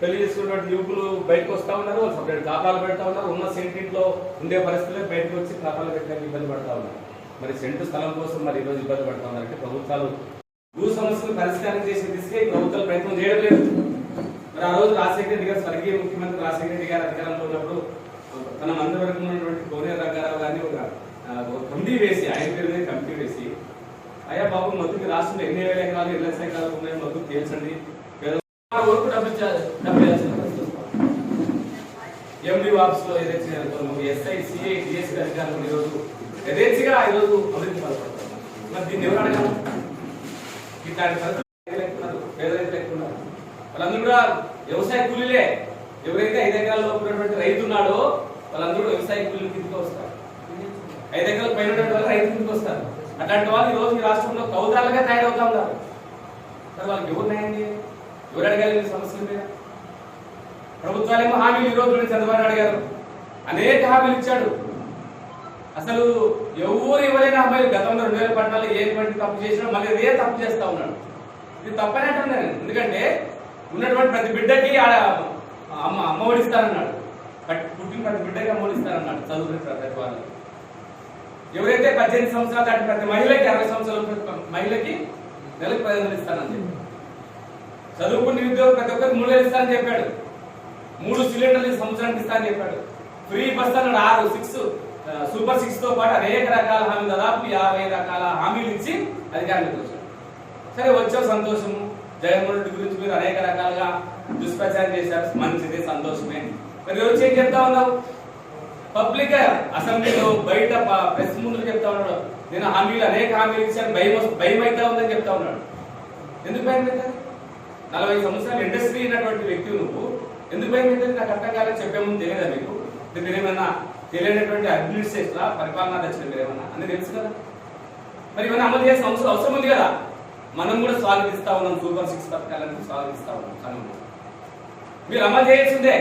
పెళ్లి చేసుకున్నటువంటి యువకులు బయటకు వస్తూ ఉన్నారు, వాళ్ళు సపరేట్ ఖాతాలు పెడతా ఉన్నారు, ఉన్న సెంటింట్లో ఉండే పరిస్థితుల్లో బయటకు వచ్చి ఖాతాలు పెట్టడానికి ఇబ్బంది పడతా ఉన్నారు. మరి సెంటు స్థలం కోసం మరి ఈరోజు ఇబ్బంది పడతా ఉన్నారంటే ప్రభుత్వాలు భూ సమస్యలు పరిష్కారం చేసే దిశగా ప్రభుత్వాలు ప్రయత్నం చేయడం లేదు. మరి ఆ రోజు రాజశేఖర రెడ్డి గారు, స్వర్గీయ ముఖ్యమంత్రి రాజశేఖర రెడ్డి గారు అధికారంలో ఉన్నప్పుడు తన మంత్రివర్గంలో ఉన్నటువంటి కోనేరు రంగారావు గారిని ఒక కమిటీ వేసి, ఆయన పేరు మీద కమిటీ వేసి, అయ్యా బాబు మొదటి రాష్ట్రంలో ఎన్ని వేల ఎకరాలు ఎన్ని లక్షల ఎకరాలు ఉన్నాయో మొదలు తేల్చండి, వరకు డబ్బు ఎండి ఆఫీస్ లో ఏదైతే ఎస్ఐ సిఐ డిఎస్పీ అధికారులు ఈరోజు యథేచ్ఛగా ఈరోజు అభివృద్ధి పాల్పడుతున్నారు. మరి దీన్ని ఎవరు అడగాలి? ఇట్లాంటి పరిస్థితులు పేదరైతులు ఎక్కున్నారు. వాళ్ళందరూ కూడా వ్యవసాయ కూలీలే. ఎవరైతే 5 ఎకరాల్లో ఉన్నటువంటి రైతు ఉన్నాడో వాళ్ళందరూ వ్యవసాయ కూలీలు కిందకి వస్తారు. 5 ఎకరాల పైన ఉన్నటువంటి వాళ్ళు రైతు కిందకి వస్తారు. అట్లాంటి వాళ్ళు ఈ రోజు ఈ రాష్ట్రంలో కౌదాలుగా తయారవుతా ఉన్నారు. మరి వాళ్ళకి ఎవరు న్యాయం చేయాలి? ఎవరు అడగాలి సమస్యల మీద? ప్రభుత్వాలేమో హామీలు ఈ రోజు చంద్రబాబు నాయుడు గారు అనేక హామీలు ఇచ్చాడు. అసలు ఎవరు ఇవ్వలేని హామీలు గతంలో 2014 ఏటువంటి తప్పు చేసినా మళ్ళీ అదే తప్పు చేస్తా ఉన్నాడు. ఇది తప్పనే అంటున్నాను. ఎందుకంటే ఉన్నటువంటి ప్రతి బిడ్డకి అమ్మ ఒడిస్తానన్నాడు. పుట్టిన ప్రతి బిడ్డకి అమ్మ ఒడిస్తానన్నాడు. చదువుకునే ప్రతి వాళ్ళు ఎవరైతే 18 సంవత్సరాలు దాటి ప్రతి మహిళకి 60 సంవత్సరాల మహిళకి నెలకు 10,000 ఇస్తానని చెప్పాడు. చదువుకున్న నిరుద్యోగం ప్రతి ఒక్కరికి 3,000 ఇస్తానని చెప్పాడు. 3 సిలిండర్లు సంవత్సరానికి ఇస్తానని చెప్పాడు. ఫ్రీ బస్ అన్నాడు. 6 సూపర్ 6 తో పాటు అనేక రకాల హామీలు, దాదాపు 50 రకాల హామీలు ఇచ్చి అధికారంలోకి వచ్చాడు. సరే వచ్చావు, సంతోషము. జగన్మోహన్ రెడ్డి గురించి మీరు అనేక రకాలుగా దుష్ప్రచారం చేశారు, మంచిది, సంతోషమే. మరి వచ్చి ఏం చెప్తా ఉన్నావు? పబ్లిక్ అసెంబ్లీలో బయట ప్రెస్ ముందు చెప్తా ఉన్నాడు, నేను హామీలు అనేక హామీలు ఇచ్చాను, భయం అవుతా ఉందని చెప్తా ఉన్నాడు. ఎందుకు భయం అవుతుంది? 40 సంవత్సరాలు ఇండస్ట్రీ అయినటువంటి వ్యక్తి నువ్వు ఎందుకు భయం అవుతుంది? నాకు అర్థం కాలేదు. చెప్పే ముందు తెలియదా మీకు? మీరేమన్నా తెలియనటువంటి అడ్మినిస్ట్రేషన్ పరిపాలనా దక్షిణ మీరేమన్నా అన్నీ తెలుసు కదా. మరి ఇవన్నీ అమలు చేసిన అవసరం ఉంది కదా. మనం కూడా స్వాగతిస్తా ఉన్నాం. సూపర్ 6 పథకాలను స్వాగతిస్తా ఉన్నాం. మీరు అమలు చేయాల్సిందే.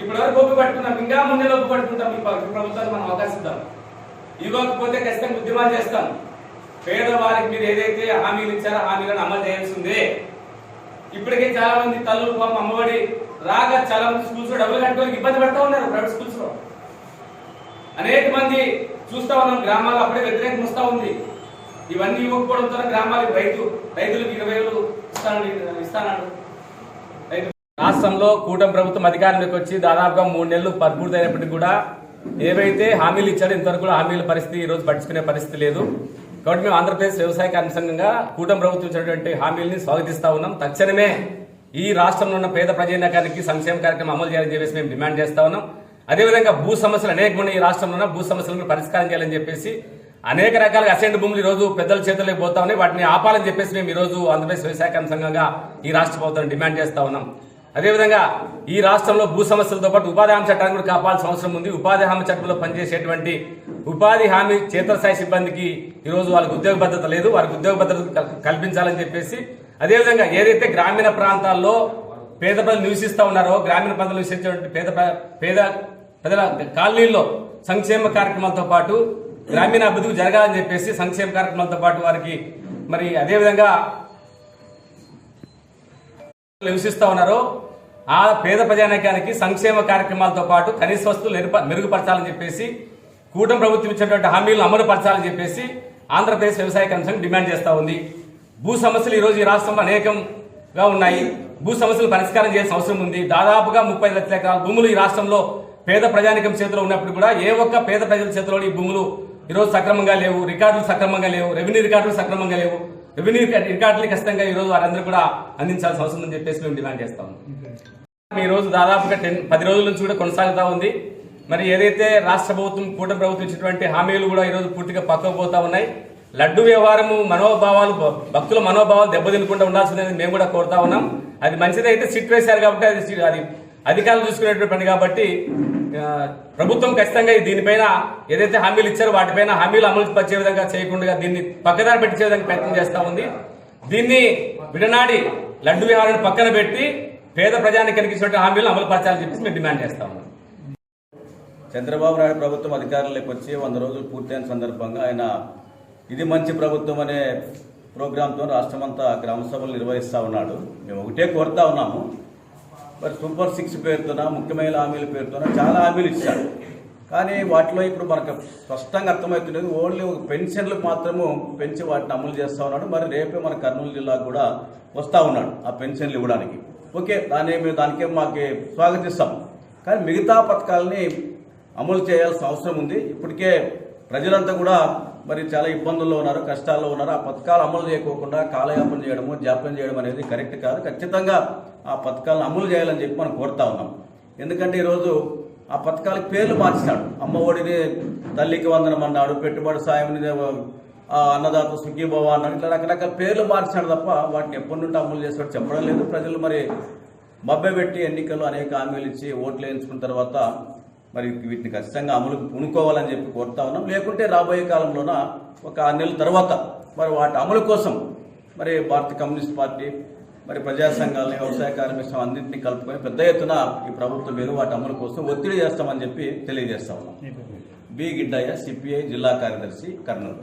ఇప్పటివరకు ఒప్పు పట్టుకున్నాం, ఇంకా ముందే ఒప్పు పట్టుకుంటాం. ఈ ప్రభుత్వాన్ని మనం అవకాశం ఇద్దాం. ఇవ్వకపోతే ఖచ్చితంగా ఉద్యమాలు చేస్తాం. పేదవారికి మీరు ఏదైతే హామీలు ఇచ్చారో హామీలను అమలు చేయాల్సిందే. ఇప్పటికే చాలా మంది తల్లులు పాపం అమ్మఒడి రాక చాలా మంది స్కూల్స్ లో డబ్బులు కట్టుకోవడానికి ఇబ్బంది పడుతూ ఉన్నారు. ప్రైవేట్ స్కూల్స్ లో అనేక మంది చూస్తా ఉన్నాం. గ్రామాలు అప్పుడే వ్యతిరేకం వస్తూ ఉంది. ఇవన్నీ ఇవ్వకపోవడంతో గ్రామాలకు రైతులకు 20,000 ఇస్తానన్నాడు. రాష్ట్రంలో కూటమి ప్రభుత్వం అధికారంలోకి వచ్చి దాదాపుగా 3 నెలలు పూర్తయినప్పటికీ కూడా ఏవైతే హామీలు ఇచ్చాడో ఇంతవరకు కూడా హామీల పరిస్థితి ఈ రోజు పట్టించుకునే పరిస్థితి లేదు. కాబట్టి మేము ఆంధ్రప్రదేశ్ వ్యవసాయ కార్మిక సంఘంగా కూటమి ప్రభుత్వం ఇచ్చినటువంటి హామీలని స్వాగతిస్తా ఉన్నాం. తక్షణమే ఈ రాష్ట్రంలో ఉన్న పేద ప్రజానీకానికి సంక్షేమ కార్యక్రమం అమలు చేయాలని చెప్పేసి మేము డిమాండ్ చేస్తా ఉన్నాం. అదేవిధంగా భూ సమస్యలు అనేకమైన ఈ రాష్ట్రంలో ఉన్న భూ సమస్యలను పరిష్కారం చేయాలని చెప్పేసి అనేక రకాలుగా అసెంట్ భూములు ఈ రోజు పెద్దల చేతుల్లోకి పోతా ఉన్నాయి. వాటిని ఆపాలని చెప్పేసి మేము ఈ రోజు ఆంధ్రప్రదేశ్ వ్యవసాయ కార్మిక సంఘంగా ఈ రాష్ట్ర ప్రభుత్వాన్ని డిమాండ్ చేస్తా ఉన్నాం. అదేవిధంగా ఈ రాష్ట్రంలో భూ సమస్యలతో పాటు ఉపాధి హామీ చట్టాన్ని కూడా కాపాడాల్సిన అవసరం ఉంది. ఉపాధి హామీ చట్టంలో పనిచేసేటువంటి ఉపాధి హామీ క్షేత్రస్థాయి సిబ్బందికి ఈ రోజు వాళ్ళకి ఉద్యోగ భద్రత లేదు. వారికి ఉద్యోగ భద్రత కల్పించాలని చెప్పేసి, అదేవిధంగా ఏదైతే గ్రామీణ ప్రాంతాల్లో పేద ప్రజలు నివసిస్తూ ఉన్నారో, గ్రామీణ ప్రాంతాల్లో నివసించేటువంటి పేద ప్రజల కాలనీల్లో సంక్షేమ కార్యక్రమాలతో పాటు గ్రామీణ అభివృద్ధి జరగాలని చెప్పేసి సంక్షేమ కార్యక్రమాలతో పాటు వారికి మరి అదేవిధంగా నివసిస్తూ ఉన్నారో ఆ పేద ప్రజానీకానికి సంక్షేమ కార్యక్రమాలతో పాటు కనీస వస్తువులు మెరుగుపరచాలని చెప్పేసి కూటమి ప్రభుత్వం ఇచ్చినటువంటి హామీలను అమలు పరచాలని చెప్పేసి ఆంధ్రప్రదేశ్ వ్యవసాయ కమిషన్ డిమాండ్ చేస్తూ ఉంది. భూ సమస్యలు ఈ రోజు ఈ రాష్ట్రంలో అనేకంగా ఉన్నాయి. భూ సమస్యలు పరిష్కారం చేయాల్సిన అవసరం ఉంది. దాదాపుగా 30 లక్షల ఎకరాల భూములు ఈ రాష్ట్రంలో పేద ప్రజానీకం చేతిలో ఉన్నప్పుడు కూడా ఏ ఒక్క పేద ప్రజల చేతిలో ఈ భూములు ఈరోజు సక్రమంగా లేవు. రికార్డులు సక్రమంగా లేవు. రెవెన్యూ రికార్డులు సక్రమంగా లేవు. రెవెన్యూ రికార్డులు ఖచ్చితంగా ఈ రోజు వారందరూ కూడా అందించాల్సిన అవసరం ఉందని చెప్పేసి మేము డిమాండ్ చేస్తాము. ఈ రోజు దాదాపుగా 10 రోజుల నుంచి కూడా కొనసాగుతా ఉంది. మరి ఏదైతే రాష్ట్ర ప్రభుత్వం కూటమి ప్రభుత్వం ఇచ్చినటువంటి హామీలు కూడా ఈ రోజు పూర్తిగా పక్కకు పోతా ఉన్నాయి. లడ్డు వ్యవహారము భక్తుల మనోభావాలు దెబ్బతినకుండా ఉండాల్సిందని మేము కూడా కోరుతా ఉన్నాం. అది మంచిదైతే సిట్ వేశారు కాబట్టి అది అధికారులు చూసుకునేటువంటి పని కాబట్టి ప్రభుత్వం ఖచ్చితంగా దీనిపైన ఏదైతే హామీలు ఇచ్చారో వాటిపైన హామీలు అమలు పరిచే విధంగా చేయకుండా దీన్ని పక్కదారి పెట్టే విధంగా ప్రయత్నం చేస్తా ఉంది. దీన్ని విడనాడి లడ్డు వ్యవహారాన్ని పక్కన పెట్టి పేద ప్రజానికి ఇచ్చినటువంటి హామీలు అమలు పరచాలని చెప్పేసి మేము డిమాండ్ చేస్తా ఉన్నాం. చంద్రబాబు నాయుడు ప్రభుత్వం అధికారంలోకి వచ్చి 100 రోజులు పూర్తయిన సందర్భంగా ఆయన ఇది మంచి ప్రభుత్వం అనే ప్రోగ్రాంతో రాష్ట్రమంతా గ్రామ సభలు నిర్వహిస్తూ ఉన్నాడు. మేము ఒకటే కోరుతా ఉన్నాము, మరి సూపర్ 6 పేరుతోన ముఖ్యమైన హామీల పేరుతోన చాలా హామీలు ఇచ్చారు. కానీ వాటిలో ఇప్పుడు మనకు స్పష్టంగా అర్థమవుతున్నది ఓన్లీ ఒక పెన్షన్లకు మాత్రము పెంచి వాటిని అమలు చేస్తూ ఉన్నాడు. మరి రేపే మన కర్నూలు జిల్లాకు కూడా వస్తూ ఉన్నాడు ఆ పెన్షన్లు ఇవ్వడానికి. ఓకే, దానికే మాకు స్వాగతిస్తాం. కానీ మిగతా పథకాలని అమలు చేయాల్సిన అవసరం ఉంది. ఇప్పటికే ప్రజలంతా కూడా మరి చాలా ఇబ్బందుల్లో ఉన్నారు, కష్టాల్లో ఉన్నారు. ఆ పథకాలు అమలు చేయకోకుండా కాలయాపన చేయడము, జాప్యం చేయడం అనేది కరెక్ట్ కాదు. ఖచ్చితంగా ఆ పథకాలను అమలు చేయాలని చెప్పి మనం కోరుతా ఉన్నాం. ఎందుకంటే ఈరోజు ఆ పథకాలకు పేర్లు మార్చినాడు. అమ్మ ఒడిని తల్లికి వందనం అన్నాడు, పెట్టుబడి సాయం అన్నదాత సుఖీభవ అన్నాడు. ఇట్లా రకరకాల పేర్లు మార్చినాడు తప్ప వాటిని ఎప్పటి నుండి అమలు చేస్తాడు చెప్పడం లేదు. ప్రజలు మరి మభ్యపెట్టి ఎన్నికల్లో అనేక హామీలు ఇచ్చి ఓట్లు వేయించుకున్న తర్వాత మరి వీటిని ఖచ్చితంగా అమలు పూనుకోవాలని చెప్పి కోరుతా ఉన్నాం. లేకుంటే రాబోయే కాలంలోన ఒక 6 నెలల తర్వాత మరి వాటి అమలు కోసం మరి భారత కమ్యూనిస్ట్ పార్టీ మరి ప్రజా సంఘాలని, వ్యవసాయ కార్మిక సంఘం అన్నింటినీ కలుపుకొని పెద్ద ఎత్తున ఈ ప్రభుత్వం మీద వాటి అమలు కోసం ఒత్తిడి చేస్తామని చెప్పి తెలియజేస్తా ఉన్నాం. బి గిడ్డయ్య, సిపిఐ జిల్లా కార్యదర్శి, కర్నూలు.